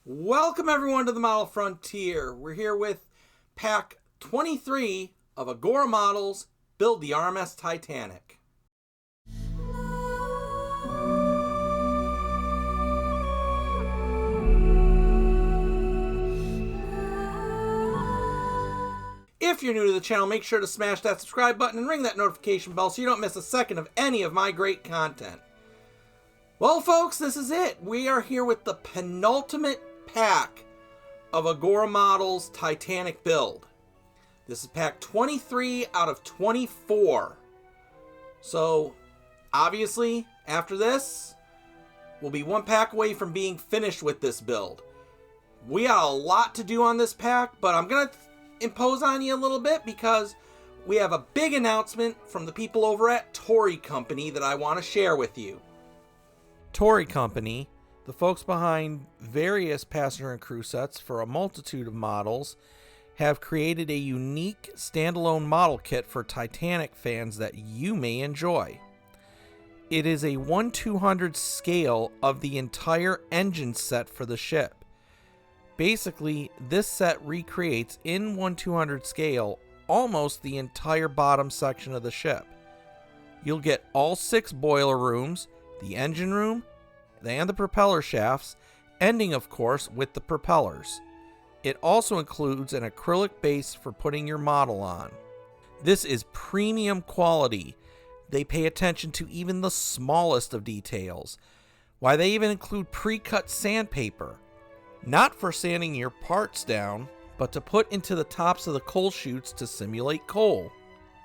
Welcome everyone to the Model Frontier. We're here with pack 23 of Agora Models Build the RMS Titanic. If you're new to the channel, make sure to smash that subscribe button and ring that notification bell so you don't miss a second of any of my great content. Well, folks, this is it. We are here with the penultimate pack of Agora Models Titanic build. This is pack 23 out of 24. So, obviously, after this, we'll be one pack away from being finished with this build. We got a lot to do on this pack, but I'm going to impose on you a little bit because we have a big announcement from the people over at Tori Company that I want to share with you. Tori Company, the folks behind various passenger and crew sets for a multitude of models, have created a unique standalone model kit for Titanic fans that you may enjoy. It is a 1/200 scale of the entire engine set for the ship. Basically, this set recreates in 1/200 scale almost the entire bottom section of the ship. You'll get all 6 boiler rooms, the engine room, and the propeller shafts, ending of course with the propellers. It also includes an acrylic base for putting your model on. This is premium quality. They pay attention to even the smallest of details. Why, they even include pre-cut sandpaper. Not for sanding your parts down, but to put into the tops of the coal chutes to simulate coal.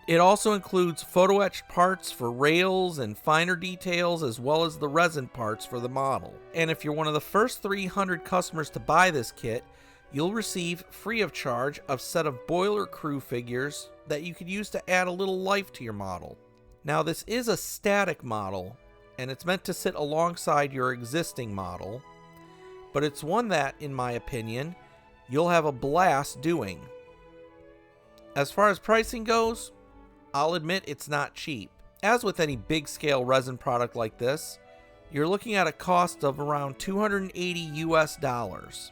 It also includes photo-etched parts for rails and finer details, as well as the resin parts for the model. And if you're one of the first 300 customers to buy this kit, you'll receive free of charge a set of boiler crew figures that you could use to add a little life to your model. Now, this is a static model, and it's meant to sit alongside your existing model, but it's one that, in my opinion, you'll have a blast doing. As far as pricing goes, I'll admit it's not cheap. As with any big scale resin product like this, you're looking at a cost of around $280 US.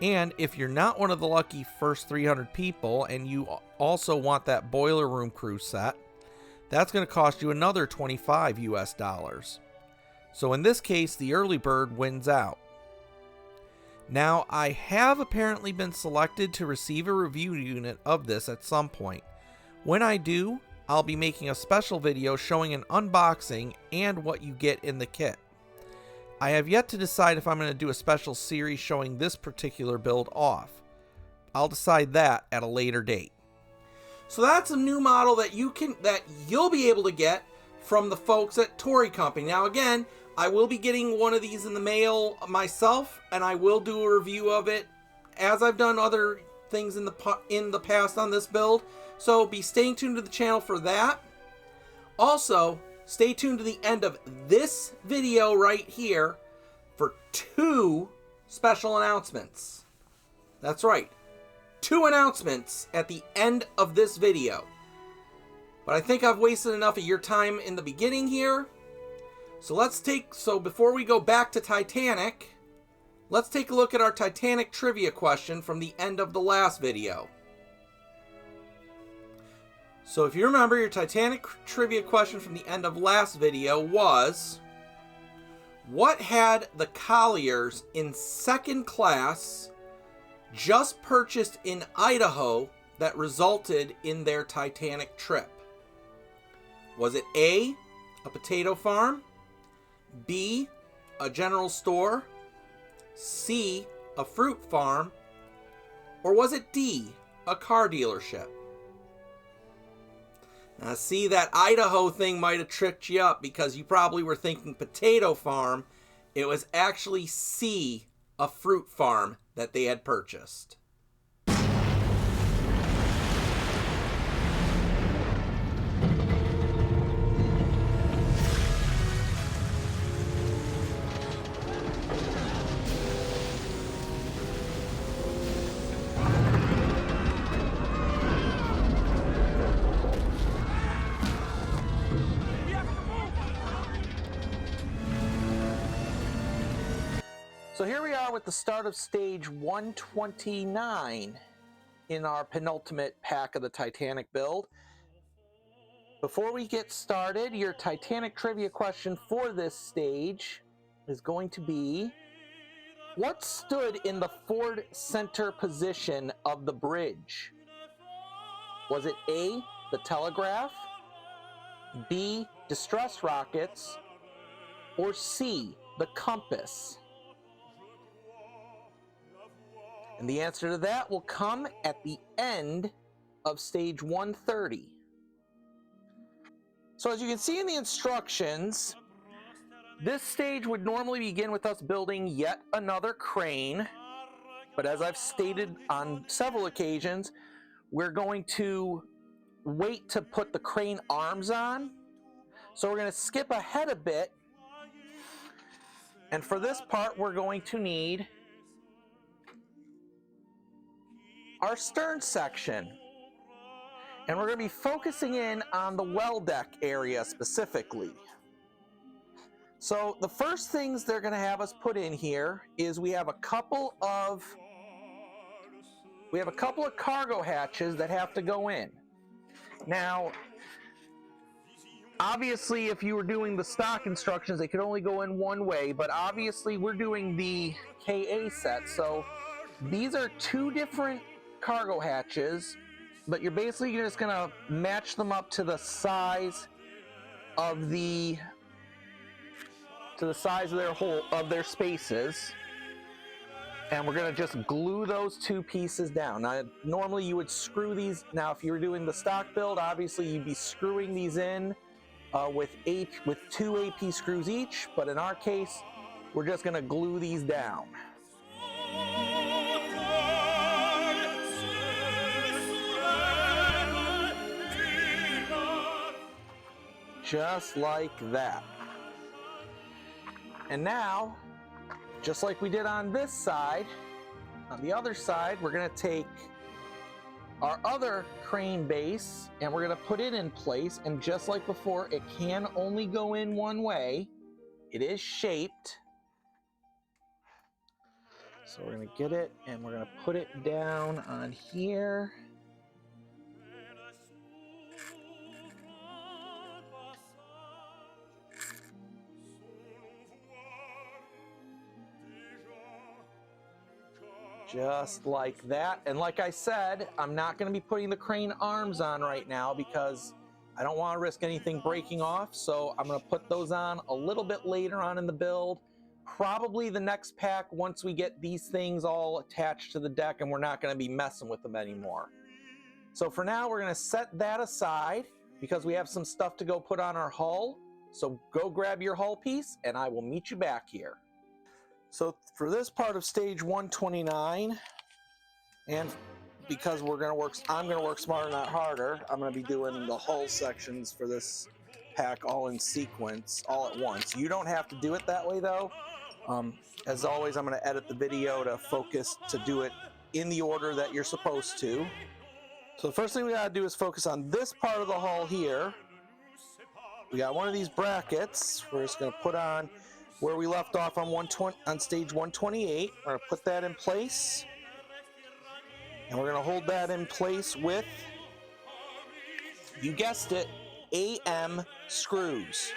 And if you're not one of the lucky first 300 people and you also want that boiler room crew set, that's going to cost you another $25 US. So in this case, the early bird wins out. Now, I have apparently been selected to receive a review unit of this at some point. When I do, I'll be making a special video showing an unboxing and what you get in the kit. I have yet to decide if I'm going to do a special series showing this particular build off. I'll decide that at a later date. So that's a new model that you'll be able to get from the folks at Tori Company. Now again, I will be getting one of these in the mail myself, and I will do a review of it as I've done other things in the past on this build. So be staying tuned to the channel for that. Also, stay tuned to the end of this video right here for 2 special announcements. That's right, 2 announcements at the end of this video. But I think I've wasted enough of your time in the beginning here. So before we go back to Titanic, let's take a look at our Titanic trivia question from the end of the last video. So if you remember, your Titanic trivia question from the end of last video was, what had the colliers in second class just purchased in Idaho that resulted in their Titanic trip? Was it A, a potato farm, B, a general store, C, a fruit farm, or was it D, a car dealership? Now, see, that Idaho thing might have tricked you up because you probably were thinking potato farm. It was actually C, a fruit farm that they had purchased. So So here we are with the start of stage 129 in our penultimate pack of the Titanic build. Before we get started, your Titanic trivia question for this stage is going to be, what stood in the forward center position of the bridge? Was it A, the telegraph, B, distress rockets, or C, the compass? And the answer to that will come at the end of stage 130. So as you can see in the instructions, this stage would normally begin with us building yet another crane. But as I've stated on several occasions, we're going to wait to put the crane arms on. So we're going to skip ahead a bit. And for this part, we're going to need our stern section. And we're going to be focusing in on the well deck area specifically. So the first things they're going to have us put in here is we have a couple of cargo hatches that have to go in. Now, obviously, if you were doing the stock instructions, they could only go in one way, but obviously we're doing the KA set, so these are two different cargo hatches, but you're basically just going to match them up to the size of their spaces, and we're going to just glue those two pieces down. Now, normally you would screw these. Now, if you were doing the stock build, obviously you'd be screwing these in with two AP screws each, but in our case, we're just going to glue these down. Just like that. And now, just like we did on this side, on the other side, we're going to take our other crane base and we're going to put it in place. And just like before, it can only go in one way. It is shaped. So we're going to get it and we're going to put it down on here. Just like that. And like I said, I'm not going to be putting the crane arms on right now because I don't want to risk anything breaking off. So I'm going to put those on a little bit later on in the build. Probably the next pack once we get these things all attached to the deck and we're not going to be messing with them anymore. So for now, we're going to set that aside because we have some stuff to go put on our hull. So go grab your hull piece and I will meet you back here. So for this part of stage 129, and because I'm going to work smarter, not harder, I'm going to be doing the hull sections for this pack all in sequence, all at once. You don't have to do it that way though. As always, I'm going to edit the video to focus to do it in the order that you're supposed to. So the first thing we got to do is focus on this part of the hull here. We got one of these brackets. We're just going to put on where we left off on stage 128. We're going to put that in place. And we're going to hold that in place with, you guessed it, AM screws.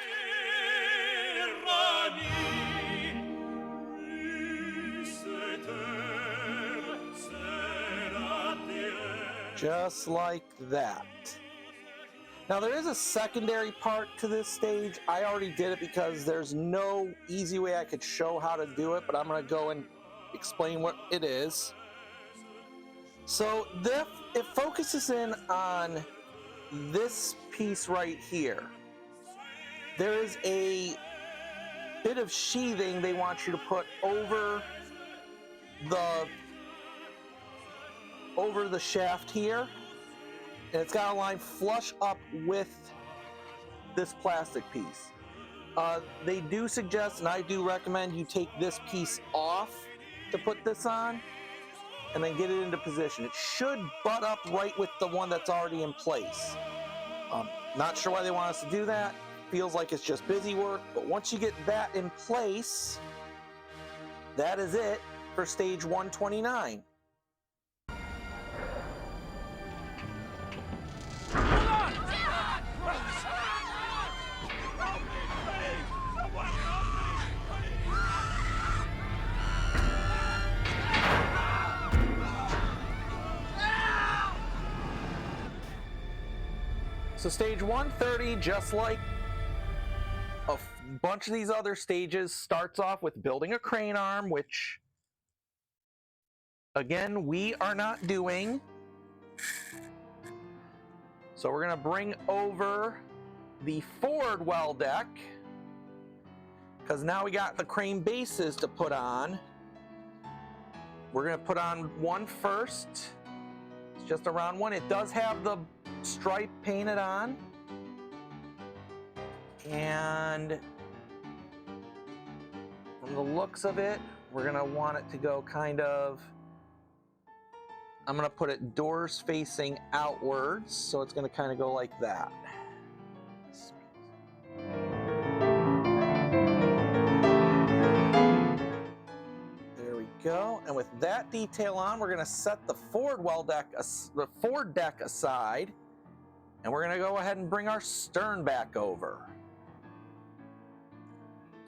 Just like that. Now there is a secondary part to this stage. I already did it because there's no easy way I could show how to do it, but I'm going to go and explain what it is. So it focuses in on this piece right here. There is a bit of sheathing they want you to put over the shaft here. And it's got to line flush up with this plastic piece. They do suggest, and I do recommend, you take this piece off to put this on and then get it into position. It should butt up right with the one that's already in place. Not sure why they want us to do that. Feels like it's just busy work, but once you get that in place, that is it for stage 129. So stage 130, just like a bunch of these other stages, starts off with building a crane arm, which, again, we are not doing. So we're going to bring over the forward well deck, because now we got the crane bases to put on. We're going to put on one first. It's just a round one. It does have the stripe painted on, and from the looks of it, we're gonna want it to go kind of, I'm gonna put it doors facing outwards, so it's gonna kind of go like that. There we go. And with that detail on, we're gonna set the forward deck aside. And we're going to go ahead and bring our stern back over.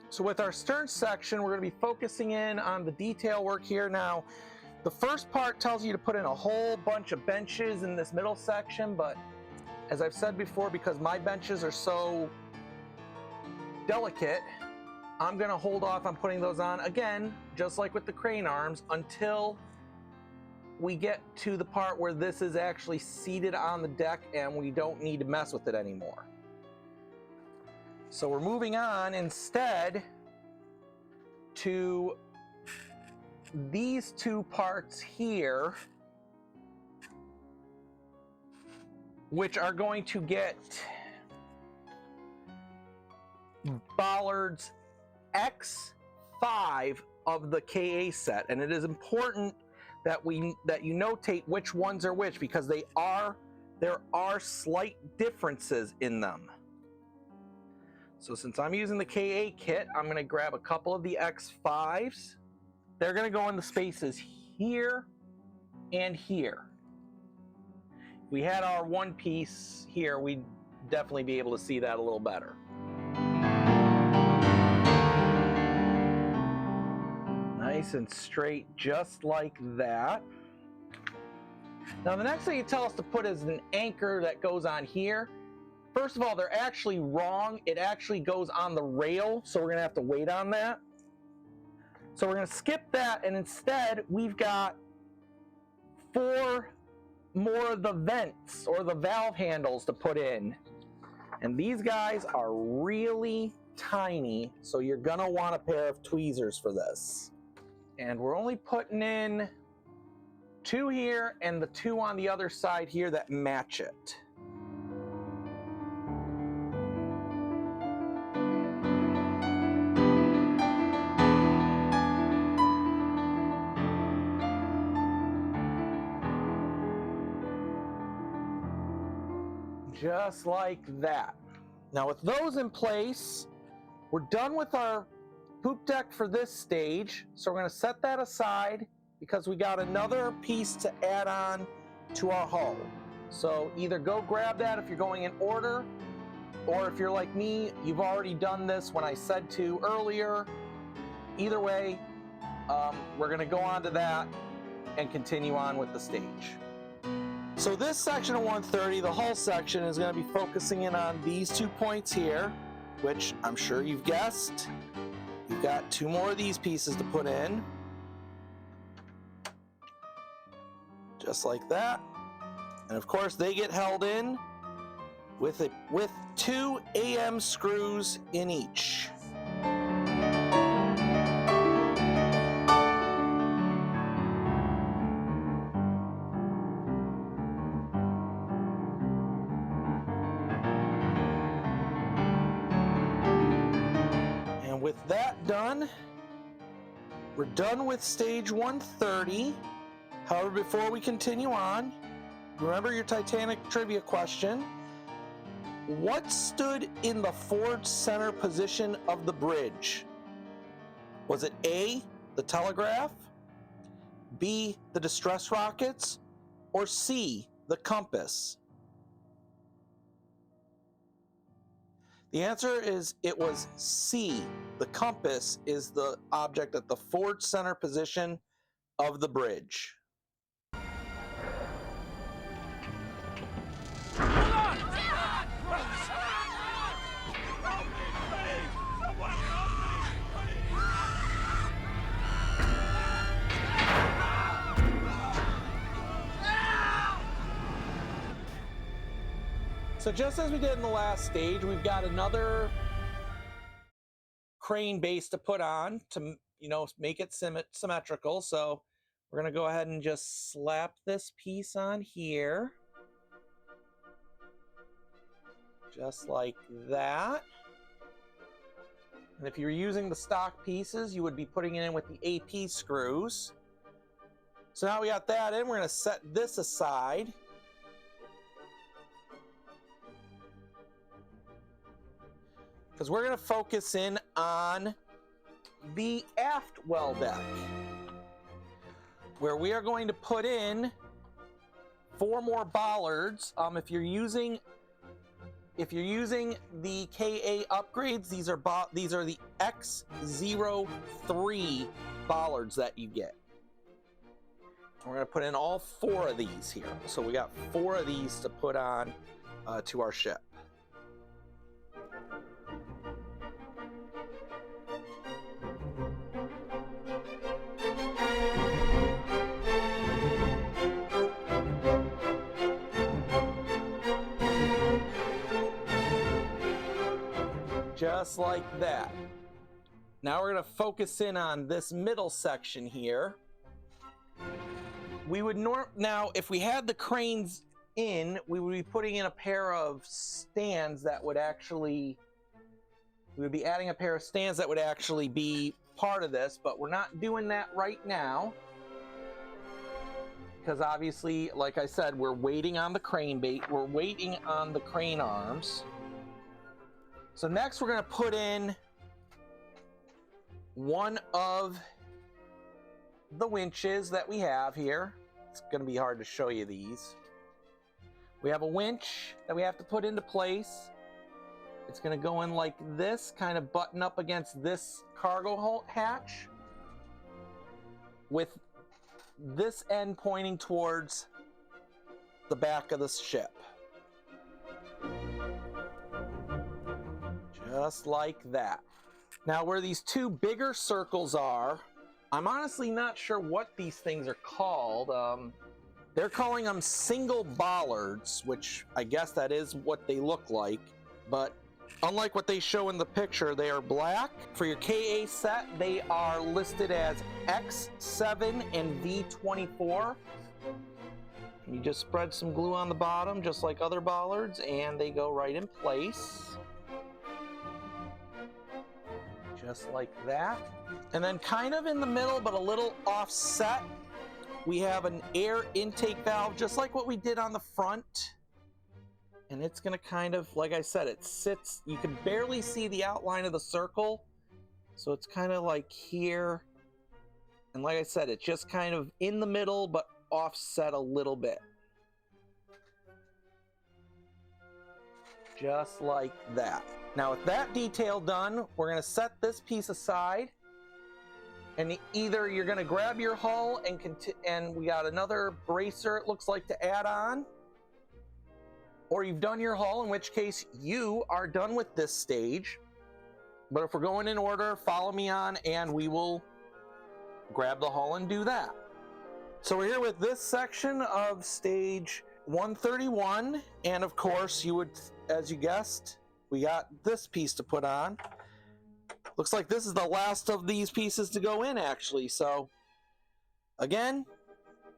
So with our stern section, we're going to be focusing in on the detail work here. Now, the first part tells you to put in a whole bunch of benches in this middle section, but as I've said before, because my benches are so delicate, I'm going to hold off on putting those on, again, just like with the crane arms, until we get to the part where this is actually seated on the deck and we don't need to mess with it anymore. So we're moving on instead to these two parts here, which are going to get bollards X5 of the KA set, and it is important that you notate which ones are which, because there are slight differences in them. So since I'm using the KA kit, I'm going to grab a couple of the X5s. They're going to go in the spaces here and here. If we had our one piece here, we'd definitely be able to see that a little better. Nice and straight, just like that. Now the next thing you tell us to put is an anchor that goes on here. First of all, they're actually wrong. It actually goes on the rail, so we're going to have to wait on that. So we're going to skip that, and instead we've got 4 more of the vents or the valve handles to put in. And these guys are really tiny, so you're going to want a pair of tweezers for this. And we're only putting in 2 here and the 2 on the other side here that match it. Just like that. Now with those in place, we're done with our poop deck for this stage. So we're going to set that aside because we got another piece to add on to our hull. So either go grab that if you're going in order, or if you're like me, you've already done this when I said to earlier. Either way, we're going to go on to that and continue on with the stage. So this section of 130, the hull section, is going to be focusing in on these 2 points here, which I'm sure you've guessed. You've got 2 more of these pieces to put in. Just like that. And of course they get held in with 2 AM screws in each. With that done, we're done with stage 130. However, before we continue on, remember your Titanic trivia question. What stood in the forward center position of the bridge? Was it A, the telegraph, B, the distress rockets, or C, the compass? The answer is it was C. The compass is the object at the forward center position of the bridge. So just as we did in the last stage, we've got another crane base to put on to, make it symmetrical. So we're going to go ahead and just slap this piece on here. Just like that. And if you're using the stock pieces, you would be putting it in with the AP screws. So now we got that in, we're going to set this aside. Because we're going to focus in on the aft well deck, where we are going to put in 4 more bollards. If you're using the KA upgrades, these are the X03 bollards that you get. We're going to put in all 4 of these here. So we got 4 of these to put on to our ship. Just like that. Now we're going to focus in on this middle section here. We would now, if we had the cranes in, we would be putting in a pair of stands that would actually, we would be adding a pair of stands that would actually be part of this, but we're not doing that right now. Because obviously, like I said, we're waiting on the crane bait, we're waiting on the crane arms. So next we're going to put in one of the winches that we have here. It's going to be hard to show you these. We have a winch that we have to put into place. It's going to go in like this, kind of button up against this cargo hatch, with this end pointing towards the back of the ship. Just like that. Now where these 2 bigger circles are, I'm honestly not sure what these things are called. They're calling them single bollards, which I guess that is what they look like. But unlike what they show in the picture, they are black. For your KA set, they are listed as X7 and V24. You just spread some glue on the bottom, just like other bollards, and they go right in place. Just like that. And then kind of in the middle, but a little offset, we have an air intake valve, just like what we did on the front. And it's going to kind of, like I said, it sits, you can barely see the outline of the circle. So it's kind of like here. And like I said, it's just kind of in the middle, but offset a little bit. Just like that. Now with that detail done, we're going to set this piece aside, and either you're going to grab your hull and we got another bracer, it looks like, to add on, or you've done your hull, in which case you are done with this stage. But if we're going in order, follow me on and we will grab the hull and do that. So we're here with this section of stage 131, and of course you would, as you guessed, we got this piece to put on. Looks like this is the last of these pieces to go in, actually. So again,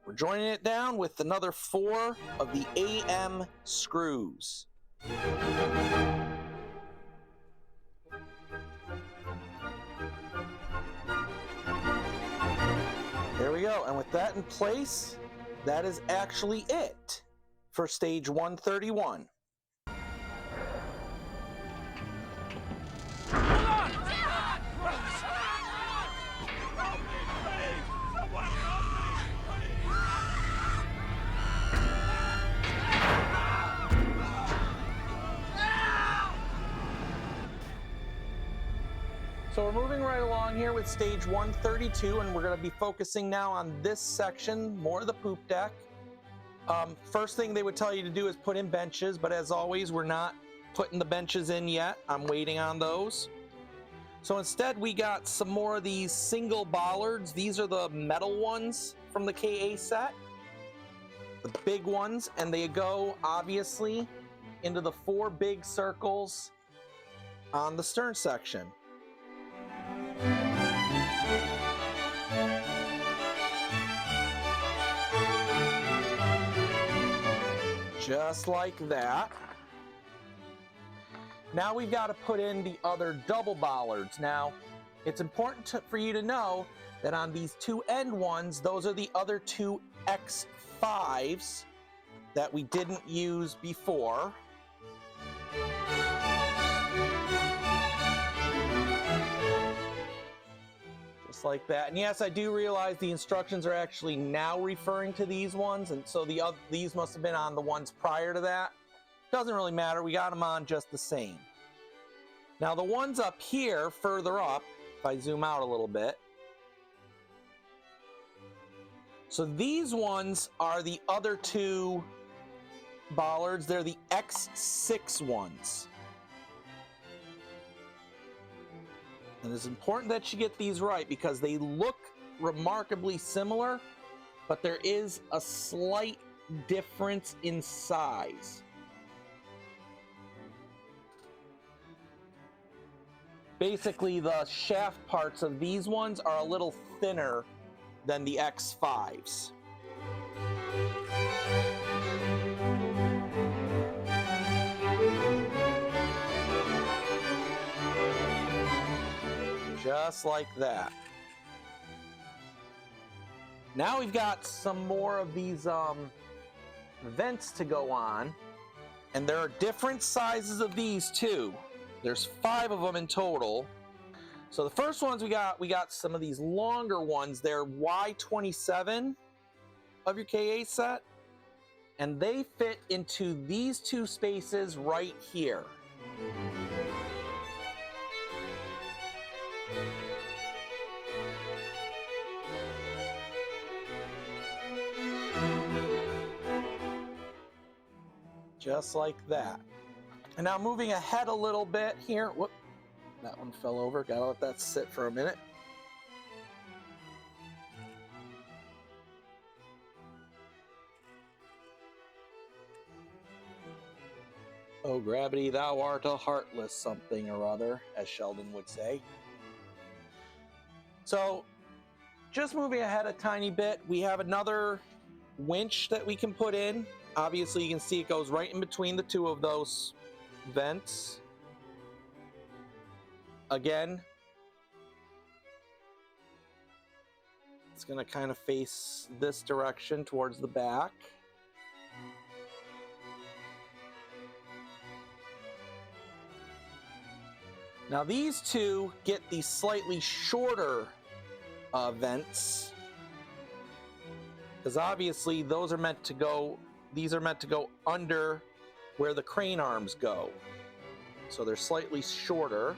we're joining it down with another 4 of the AM screws. There we go. And with that in place, that is actually it for stage 131. So we're moving right along here with stage 132, and we're going to be focusing now on this section, more of the poop deck. First thing they would tell you to do is put in benches, but as always, we're not putting the benches in yet. I'm waiting on those. So instead, we got some more of these single bollards. These are the metal ones from the KA set, the big ones, and they go, obviously, into the 4 big circles on the stern section. Just like that. Now we've got to put in the other double bollards. Now, it's important for you to know that on these 2 end ones, those are the other 2 X5s that we didn't use before. Just like that. And yes, I do realize the instructions are actually now referring to these ones, and so these must have been on the ones prior to that. Doesn't really matter, we got them on just the same. Now the ones up here, further up, if I zoom out a little bit, so these ones are the other 2 bollards. They're the X6 ones. And it's important that you get these right because they look remarkably similar, but there is a slight difference in size. Basically, the shaft parts of these ones are a little thinner than the X5s. Just like that. Now we've got some more of these vents to go on, and there are different sizes of these too. There's 5 of them in total. So the first ones we got some of these longer ones. They're Y27 of your KA set, and they fit into these 2 spaces right here. Just like that. And now moving ahead a little bit here. Whoop, that one fell over. Gotta let that sit for a minute. Oh, gravity, thou art a heartless something or other, as Sheldon would say. So, just moving ahead a tiny bit, we have another winch that we can put in. Obviously, you can see it goes right in between the 2 of those vents. Again, it's going to kind of face this direction towards the back. Now these 2 get the slightly shorter vents, because obviously those are meant to go. These are meant to go under where the crane arms go. So they're slightly shorter.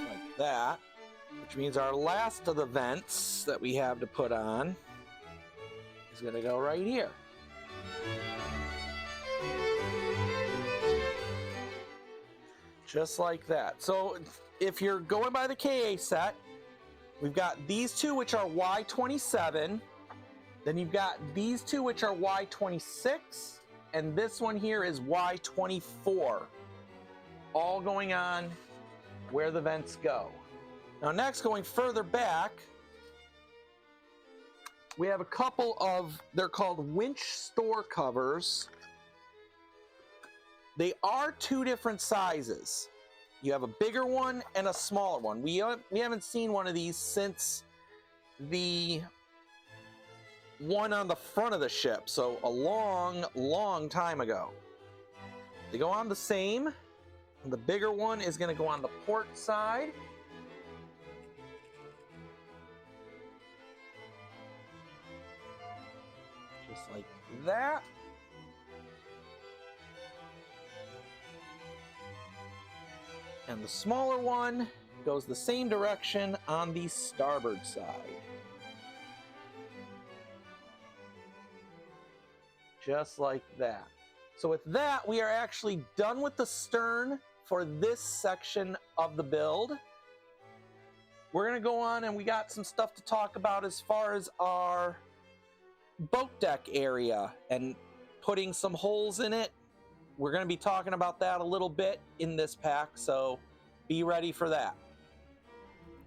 Like that. Which means our last of the vents that we have to put on is going to go right here. Just like that. So if you're going by the KA set, we've got these 2 which are Y27, then you've got these 2 which are Y26, and this one here is Y24. All going on where the vents go. Now next, going further back, we have a couple of, they're called winch store covers. They are 2 different sizes. You have a bigger one and a smaller one. We haven't seen one of these since the one on the front of the ship, so a long, long time ago. They go on the same. The bigger one is going to go on the port side. Just like that. And the smaller one goes the same direction on the starboard side. Just like that. So with that, we are actually done with the stern for this section of the build. We're going to go on, and we got some stuff to talk about as far as our boat deck area and putting some holes in it. We're going to be talking about that a little bit in this pack, so be ready for that.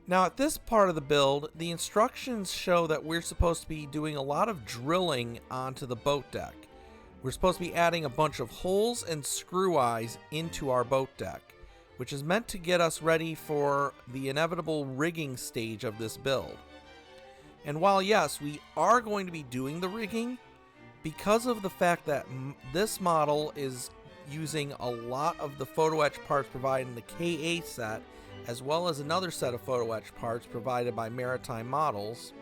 Now at this part of the build, the instructions show that we're supposed to be doing a lot of drilling onto the boat deck. We're supposed to be adding a bunch of holes and screw eyes into our boat deck, which is meant to get us ready for the inevitable rigging stage of this build. And while yes, we are going to be doing the rigging, because of the fact that this model is using a lot of the photo etch parts provided in the KA set, as well as another set of photo etch parts provided by Maritime Models,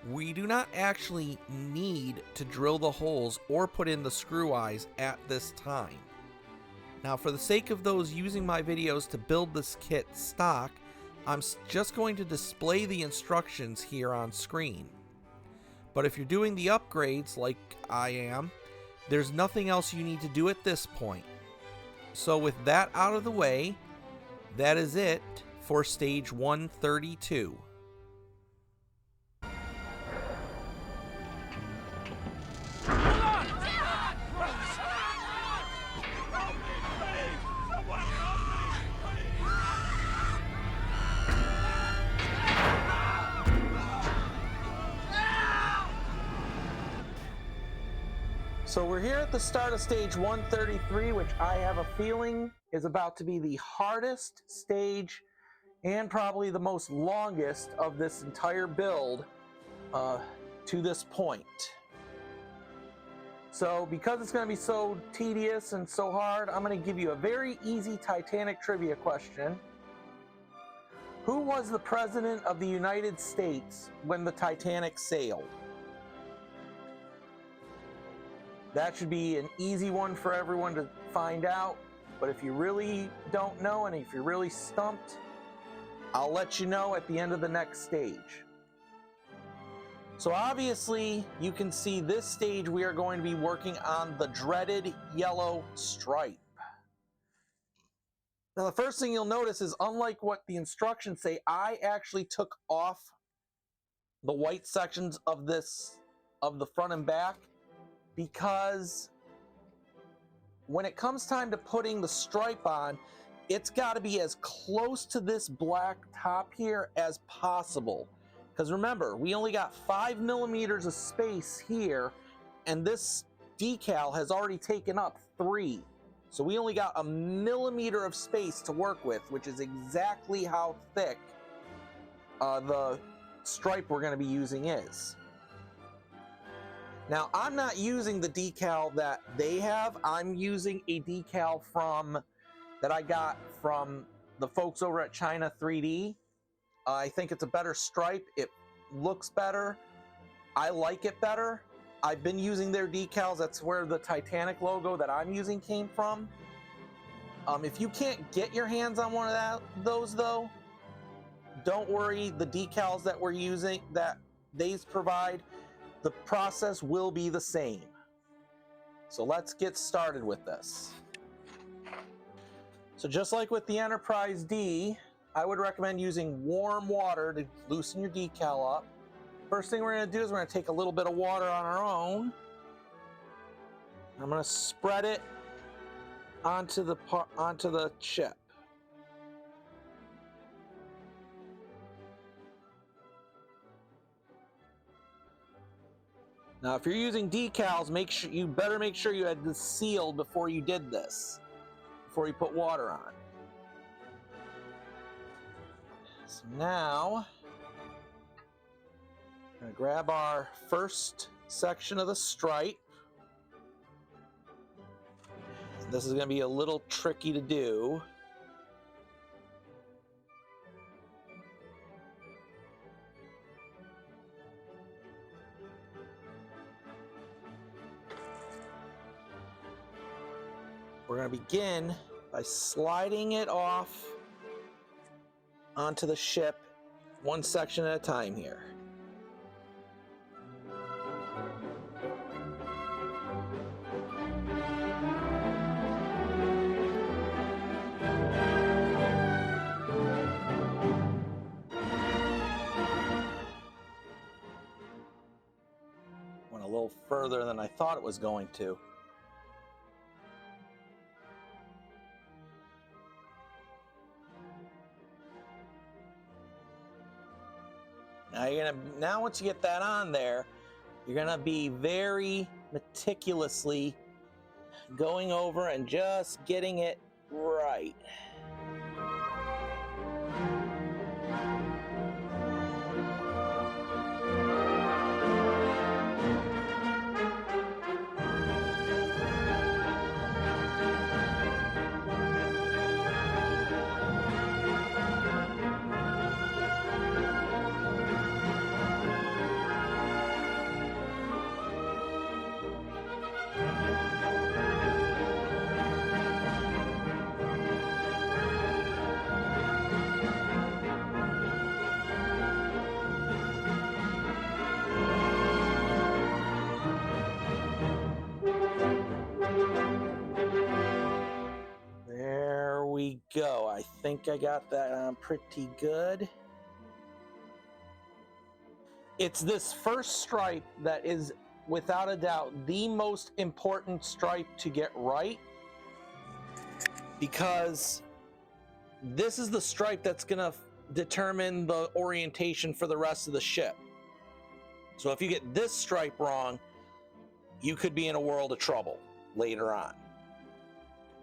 we do not actually need to drill the holes or put in the screw eyes at this time. Now, for the sake of those using my videos to build this kit stock, I'm just going to display the instructions here on screen. But if you're doing the upgrades like I am, there's nothing else you need to do at this point. So with that out of the way, that is it for stage 132. So we're here at the start of stage 133, which I have a feeling is about to be the hardest stage and probably the most longest of this entire build to this point. So because it's going to be so tedious and so hard, I'm going to give you a very easy Titanic trivia question. Who was the president of the United States when the Titanic sailed? That should be an easy one for everyone to find out, but if you really don't know and if you're really stumped, I'll let you know at the end of the next stage. So obviously, you can see this stage we are going to be working on the dreaded yellow stripe. Now the first thing you'll notice is, unlike what the instructions say, I actually took off the white sections of the front and back, because when it comes time to putting the stripe on, it's got to be as close to this black top here as possible. Because remember, we only got 5 millimeters of space here, and this decal has already taken up 3. So we only got 1 millimeter of space to work with, which is exactly how thick the stripe we're going to be using is. Now, I'm not using the decal that they have. I'm using a decal that I got from the folks over at China 3D. I think it's a better stripe. It looks better. I like it better. I've been using their decals. That's where the Titanic logo that I'm using came from. If you can't get your hands on one of those, though, don't worry. The decals that we're using, that they provide, the process will be the same. So let's get started with this. So just like with the Enterprise D, I would recommend using warm water to loosen your decal up. First thing we're going to do is we're going to take a little bit of water on our own. I'm going to spread it onto the chip. Now, if you're using decals, you better make sure you had this sealed before you did this, before you put water on. So now, we're going to grab our first section of the stripe. This is going to be a little tricky to do. We're going to begin by sliding it off onto the ship, one section at a time here. Went a little further than I thought it was going to. Now once you get that on there, you're gonna be very meticulously going over and just getting it right. There we go. I think I got that on pretty good. It's this first stripe that is, without a doubt, the most important stripe to get right, because this is the stripe that's going to determine the orientation for the rest of the ship. So if you get this stripe wrong, you could be in a world of trouble later on.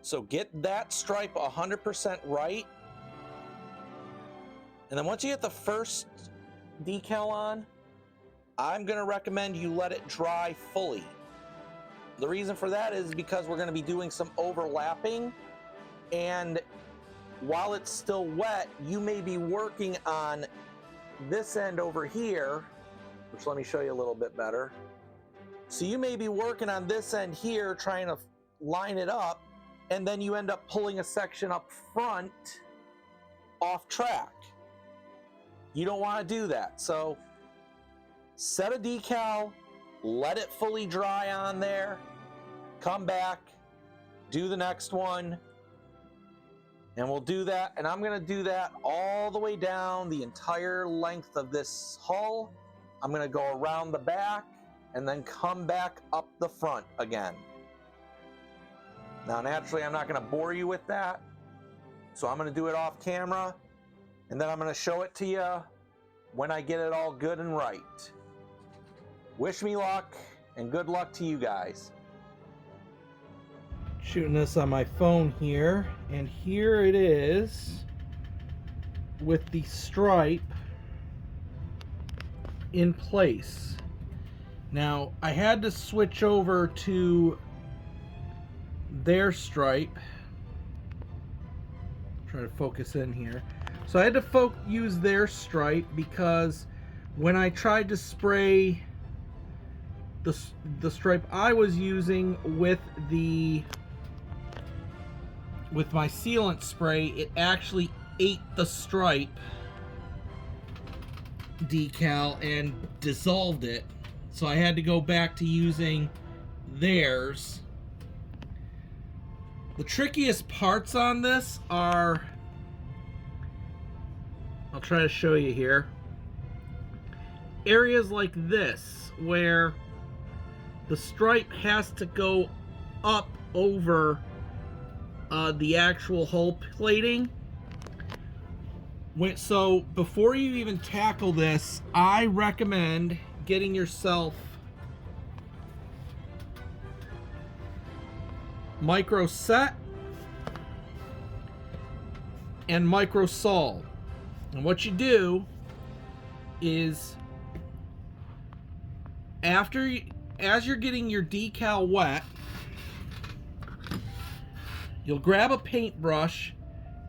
So get that stripe 100% right. And then once you get the first decal on, I'm going to recommend you let it dry fully. The reason for that is because we're going to be doing some overlapping, and while it's still wet, you may be working on this end over here, which let me show you a little bit better. So you may be working on this end here, trying to line it up, and then you end up pulling a section up front off track. You don't want to do that. So set a decal, let it fully dry on there, come back, do the next one, and we'll do that. And I'm going to do that all the way down the entire length of this hull. I'm going to go around the back and then come back up the front again. Now, naturally, I'm not going to bore you with that, so I'm going to do it off camera, and then I'm going to show it to you when I get it all good and right. Wish me luck, and good luck to you guys. Shooting this on my phone here, and here it is with the stripe in place. Now, I had to switch over to their stripe. Try to focus in here. So I had to use their stripe because when I tried to spray the stripe I was using with my sealant spray, it actually ate the stripe decal and dissolved it. So I had to go back to using theirs. The trickiest parts on this are, I'll try to show you here, areas like this where the stripe has to go up over the actual hull plating. So before you even tackle this, I recommend getting yourself micro set and micro sol. And what you do is, as you're getting your decal wet, you'll grab a paintbrush,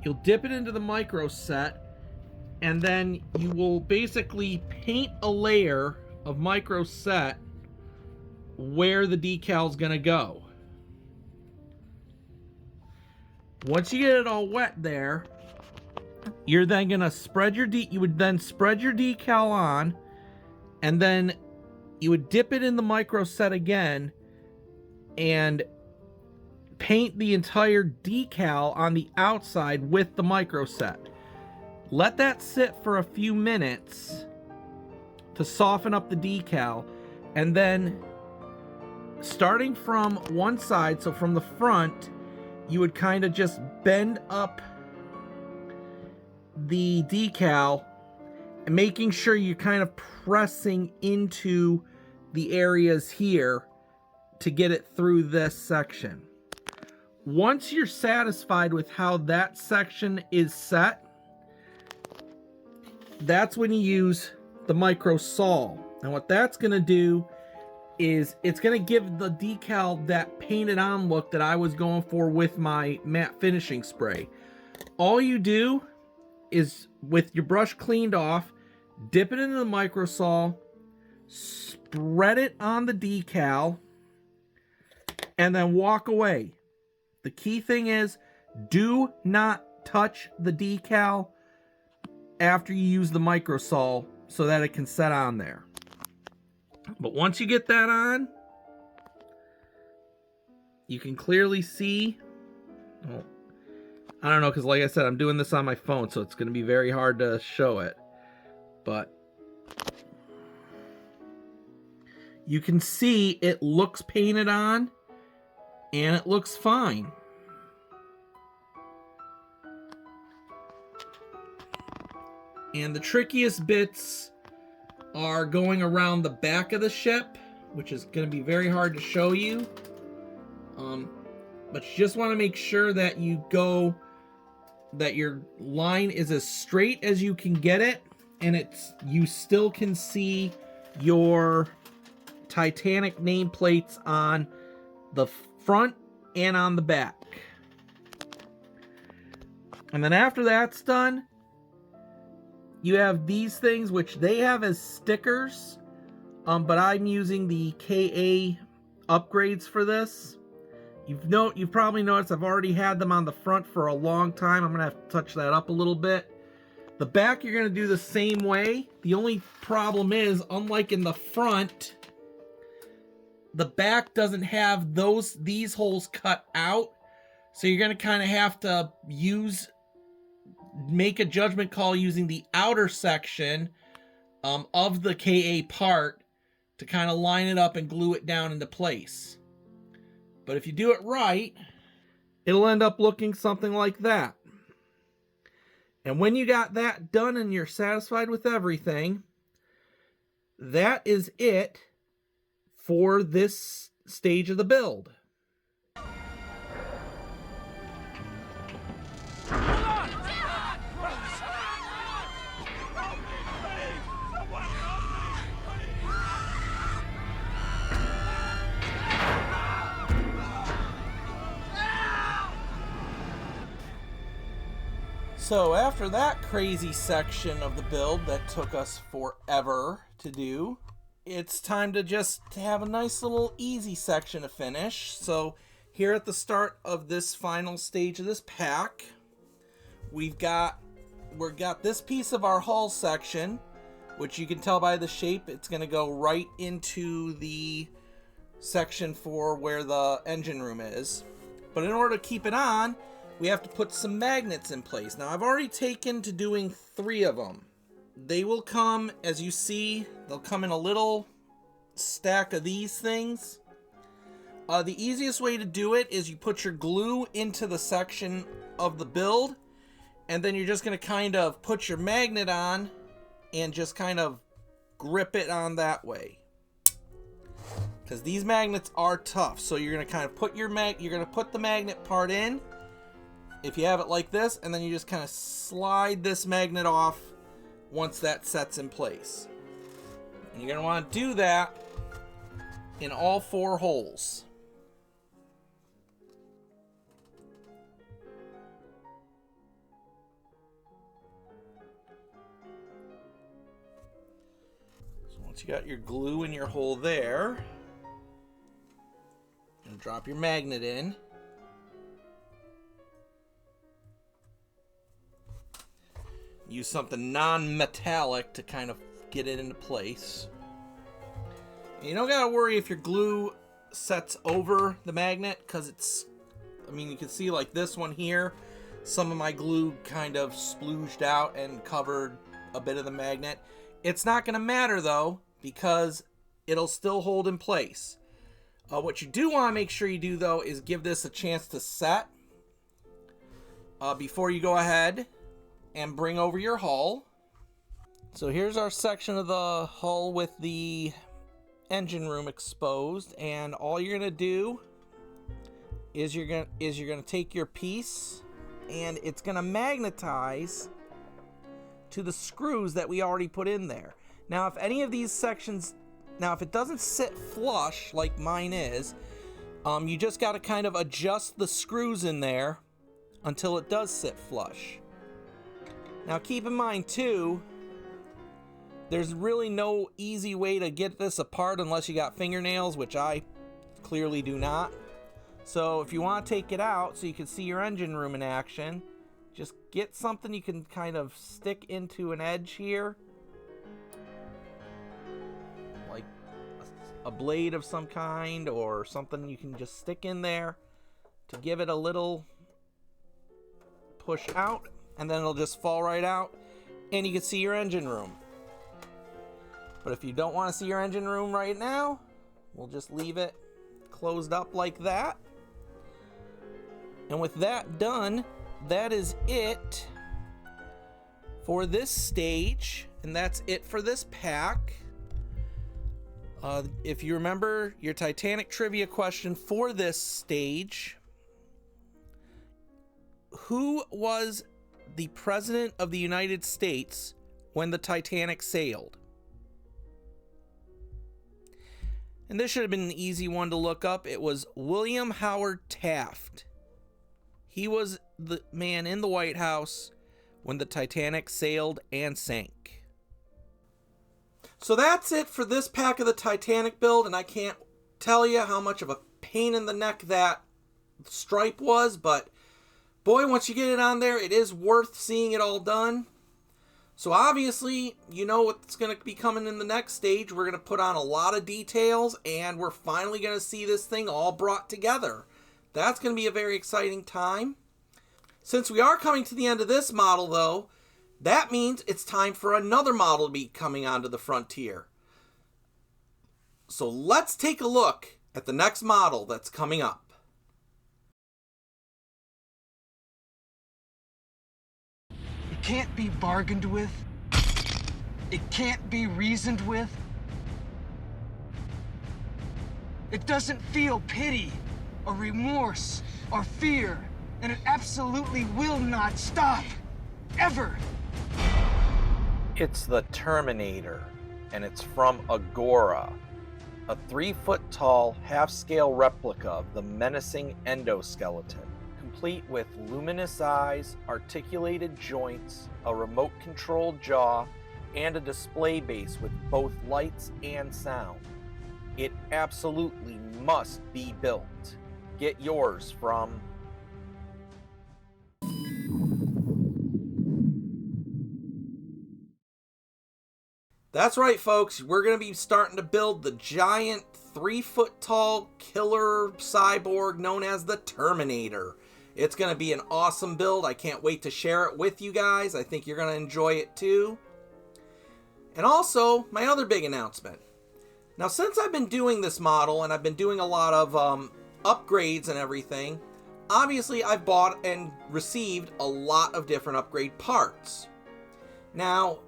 you'll dip it into the micro set, and then you will basically paint a layer of micro set where the decal's gonna go. Once you get it all wet there, You're then gonna spread your you would then spread your decal on, and then you would dip it in the micro set again and paint the entire decal on the outside with the micro set. Let that sit for a few minutes to soften up the decal, and then starting from one side, so from the front, you would kind of just bend up the decal, making sure you're kind of pressing into the areas here to get it through this section. Once you're satisfied with how that section is set, that's when you use the micro sol. And what that's going to do is it's going to give the decal that painted on look that I was going for with my matte finishing spray. All you do is, with your brush cleaned off, dip it into the micro sol, spread it on the decal, and then walk away. The key thing is, do not touch the decal after you use the micro sol so that it can set on there. But once you get that on, you can clearly see, well, I don't know, because like I said, I'm doing this on my phone, so it's going to be very hard to show it. But you can see it looks painted on, and it looks fine. And the trickiest bits are going around the back of the ship, which is going to be very hard to show you. But you just want to make sure that that your line is as straight as you can get it, and you still can see your Titanic nameplates on the front and on the back. And then after that's done, you have these things, which they have as stickers, but I'm using the KA upgrades for this. You've probably noticed I've already had them on the front for a long time. I'm gonna have to touch that up a little bit. The back, you're gonna do the same way. The only problem is, unlike in the front, the back doesn't have these holes cut out, so you're gonna kind of have to make a judgment call using the outer section of the KA part to kind of line it up and glue it down into place. But if you do it right, it'll end up looking something like that. And when you got that done and you're satisfied with everything, that is it for this stage of the build. So after that crazy section of the build that took us forever to do, it's time to just have a nice little easy section to finish. So here at the start of this final stage of this pack, we've got this piece of our hull section, which you can tell by the shape, it's going to go right into the section for where the engine room is. But in order to keep it on, we have to put some magnets in place. Now, I've already taken to doing 3 of them. They will come, as you see, they'll come in a little stack of these things. The easiest way to do it is you put your glue into the section of the build, and then you're just going to kind of put your magnet on and just kind of grip it on that way. Because these magnets are tough, so you're going to kind of put you're going to put the magnet part in. If you have it like this, and then you just kind of slide this magnet off once that sets in place. And you're going to want to do that in all 4 holes. So once you got your glue in your hole there, and drop your magnet in. use something non-metallic to kind of get it into place. And you don't gotta worry if your glue sets over the magnet, because it's, I mean, you can see like this one here, some of my glue kind of splooged out and covered a bit of the magnet. It's not gonna matter though, because it'll still hold in place. What you do want to make sure you do though is give this a chance to set before you go ahead and bring over your hull. So here's our section of the hull with the engine room exposed, and all you're gonna do is you're gonna take your piece and it's gonna magnetize to the screws that we already put in there. Now if any of these sections, if it doesn't sit flush like mine is, you just got to kind of adjust the screws in there until it does sit flush. Now keep in mind too, there's really no easy way to get this apart unless you got fingernails, which I clearly do not. So if you want to take it out so you can see your engine room in action, just get something you can kind of stick into an edge here, like a blade of some kind or something you can just stick in there to give it a little push out, and then it'll just fall right out and you can see your engine room. But if you don't want to see your engine room right now, we'll just leave it closed up like that. And with that done, that is it for this stage, and that's it for this pack. If you remember your Titanic trivia question for this stage, who was the President of the United States when the Titanic sailed? And this should have been an easy one to look up. It was William Howard Taft. He was the man in the White House when the Titanic sailed and sank. So that's it for this pack of the Titanic build, and I can't tell you how much of a pain in the neck that stripe was, but boy, once you get it on there, it is worth seeing it all done. So obviously, you know what's going to be coming in the next stage. We're going to put on a lot of details, and we're finally going to see this thing all brought together. That's going to be a very exciting time. Since we are coming to the end of this model, though, that means it's time for another model to be coming onto the frontier. So let's take a look at the next model that's coming up. It can't be bargained with. It can't be reasoned with. It doesn't feel pity or remorse or fear, and it absolutely will not stop. Ever. It's the Terminator, and it's from Agora, a 3-foot-tall, half-scale replica of the menacing endoskeleton, complete with luminous eyes, articulated joints, a remote-controlled jaw, and a display base with both lights and sound. It absolutely must be built. Get yours from... That's right, folks. We're going to be starting to build the giant 3-foot-tall killer cyborg known as the Terminator. It's going to be an awesome build. I can't wait to share it with you guys. I think you're going to enjoy it too. And also, my other big announcement. Now, since I've been doing this model and I've been doing a lot of upgrades and everything, obviously I've bought and received a lot of different upgrade parts. Now,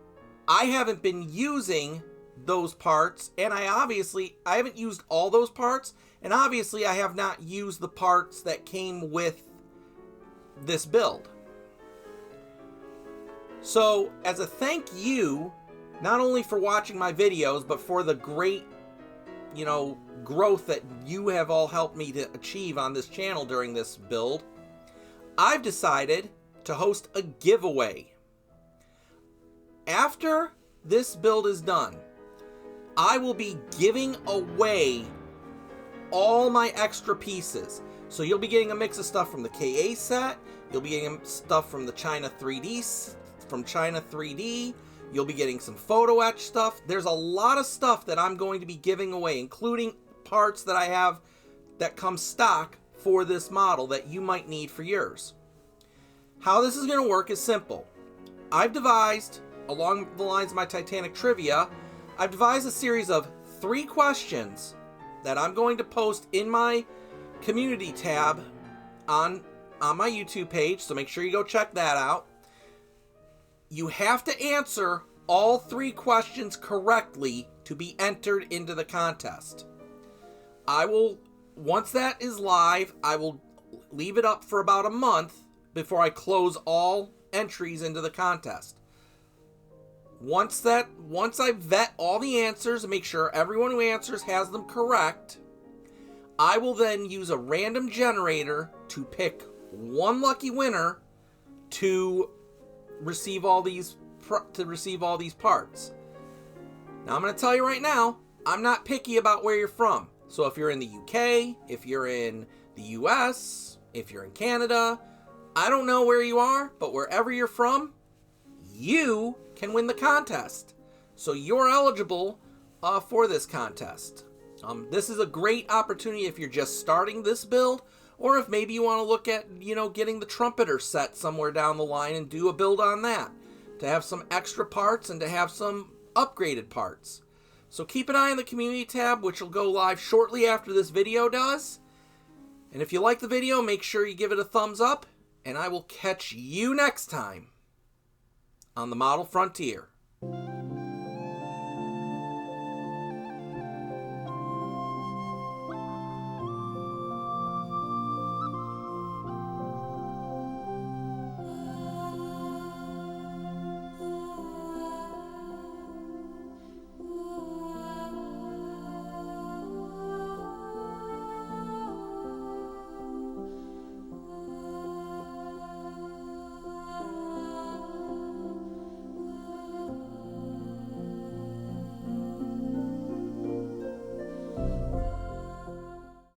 I haven't been using those parts, and I haven't used all those parts, and obviously I have not used the parts that came with this build. So, as a thank you, not only for watching my videos, but for the great, growth that you have all helped me to achieve on this channel during this build, I've decided to host a giveaway. After this build is done, I will be giving away all my extra pieces. So you'll be getting a mix of stuff from the KA set, you'll be getting stuff from the China 3D from China 3D. You'll be getting some photo etch stuff. There's a lot of stuff that I'm going to be giving away, including parts that I have that come stock for this model that you might need for yours. How this is going to work is simple. I've devised, along the lines of my Titanic trivia, I've devised a series of 3 questions that I'm going to post in my community tab on my YouTube page, so make sure you go check that out. You have to answer all 3 questions correctly to be entered into the contest. Once that is live, I will leave it up for about a month before I close all entries into the contest. Once I vet all the answers and make sure everyone who answers has them correct, I will then use a random generator to pick one lucky winner to receive all these parts. Now I'm going to tell you right now, I'm not picky about where you're from. So if you're in the UK, if you're in the US, if you're in Canada, I don't know where you are, but wherever you're from, you can win the contest. So you're eligible for this contest. This is a great opportunity if you're just starting this build, or if maybe you want to look at, getting the trumpeter set somewhere down the line and do a build on that, to have some extra parts and to have some upgraded parts. So keep an eye on the community tab, which will go live shortly after this video does. And if you like the video, make sure you give it a thumbs up, and I will catch you next time on the Model Frontier.